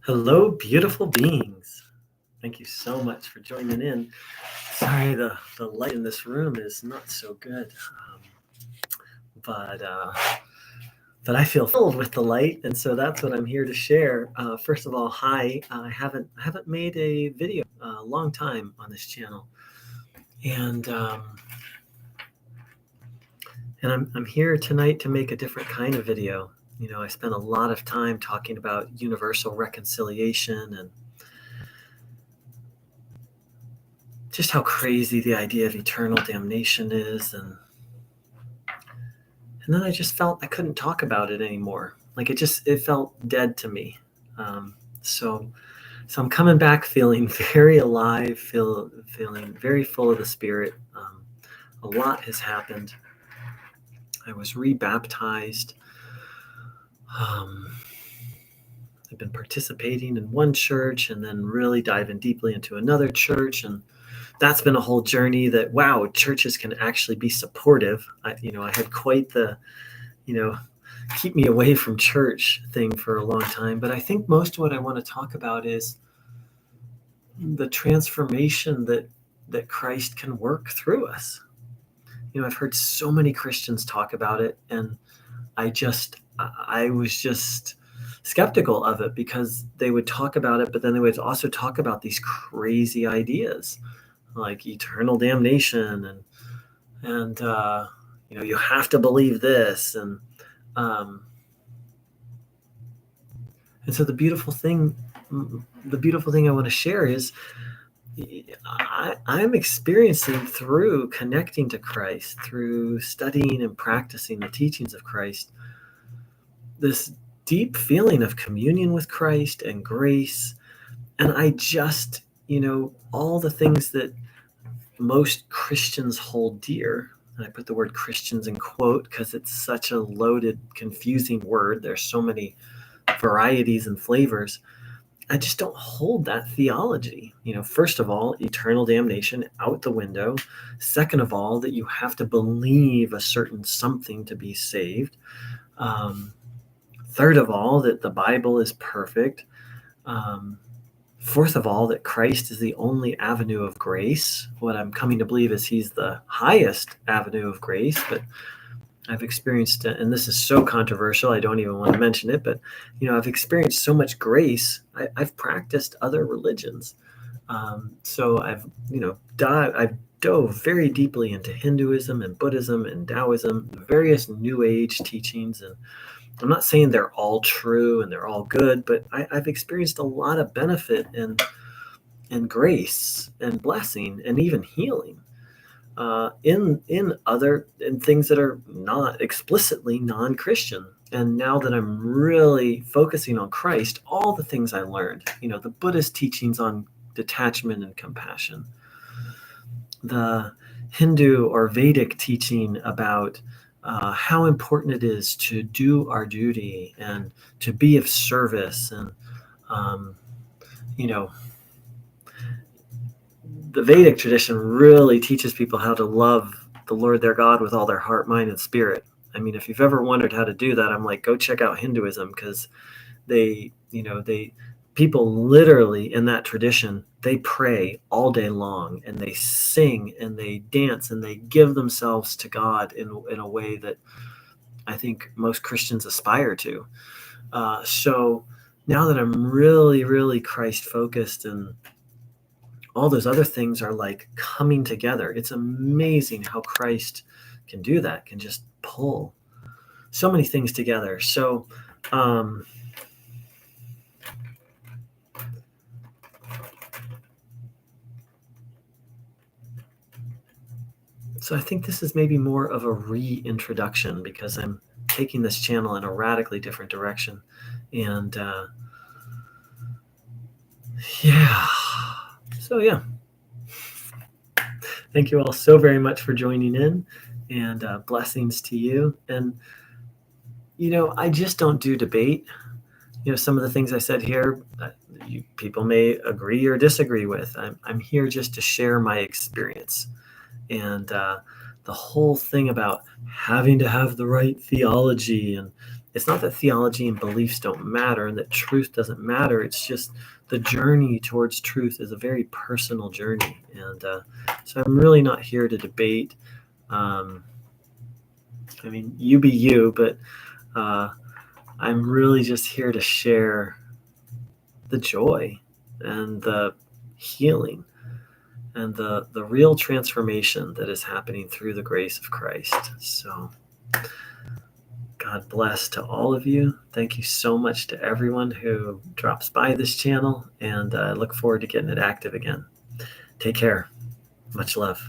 Hello, beautiful beings. Thank you so much for joining in. Sorry, the light in this room is not so good, but uh, but I feel filled with the light, and so that's what I'm here to share. First of all, hi. I haven't made a video a long time on this channel, and I'm here tonight to make a different kind of video. You know, I spent a lot of time talking about universal reconciliation and just how crazy the idea of eternal damnation is, and then I just felt I couldn't talk about it anymore. Like it felt dead to me. Um, so so I'm coming back feeling very alive, feeling very full of the Spirit. A lot has happened. I was rebaptized. Um, I've been participating in one church and then really diving deeply into another church, and that's been a whole journey. That wow, churches can actually be supportive. I had quite the you know keep me away from church thing for a long time. But I think most of what I want to talk about is the transformation that Christ can work through us. I've heard so many Christians talk about it, and I was just skeptical of it because they would talk about it, but then they would also talk about these crazy ideas like eternal damnation and you have to believe this um, and so the beautiful thing I want to share is I'm experiencing through connecting to Christ, through studying and practicing the teachings of Christ, this deep feeling of communion with Christ and grace. And I just, all the things that most Christians hold dear, and I put the word Christians in quote because it's such a loaded, confusing word. There's so many varieties and flavors. I just don't hold that theology. First of all, eternal damnation out the window. Second of all, that you have to believe a certain something to be saved. Third of all, that the Bible is perfect. Fourth of all, that Christ is the only avenue of grace. What I'm coming to believe is he's the highest avenue of grace, but I've experienced, and this is so controversial, I don't even want to mention it, but I've experienced so much grace. I've practiced other religions, so I've dove very deeply into Hinduism and Buddhism and Taoism, various New Age teachings, and I'm not saying they're all true and they're all good, but I've experienced a lot of benefit and grace and blessing and even healing in things that are not explicitly non-Christian. And now that I'm really focusing on Christ, all the things I learned, the Buddhist teachings on detachment and compassion, the Hindu or Vedic teaching about how important it is to do our duty and to be of service, and um, you know the Vedic tradition really teaches people how to love the Lord their God with all their heart, mind, and spirit. I mean, if you've ever wondered how to do that, I'm like, go check out Hinduism, because they people literally in that tradition, they pray all day long and they sing and they dance and they give themselves to God in a way that I think most Christians aspire to. So now that I'm really, really Christ focused, and all those other things are like coming together. It's amazing how Christ can do that, can just pull so many things together. So I think this is maybe more of a reintroduction because I'm taking this channel in a radically different direction. And yeah. So yeah. Thank you all so very much for joining in, and blessings to you. And I just don't do debate. Some of the things I said here, people may agree or disagree with. I'm here just to share my experience. And the whole thing about having to have the right theology and it's not that theology and beliefs don't matter and that truth doesn't matter. It's just the journey towards truth is a very personal journey. And so I'm really not here to debate. I mean, you be you, but I'm really just here to share the joy and the healing and the real transformation that is happening through the grace of Christ. So God bless to all of you. Thank you so much to everyone who drops by this channel, and I look forward to getting it active again. Take care. Much love.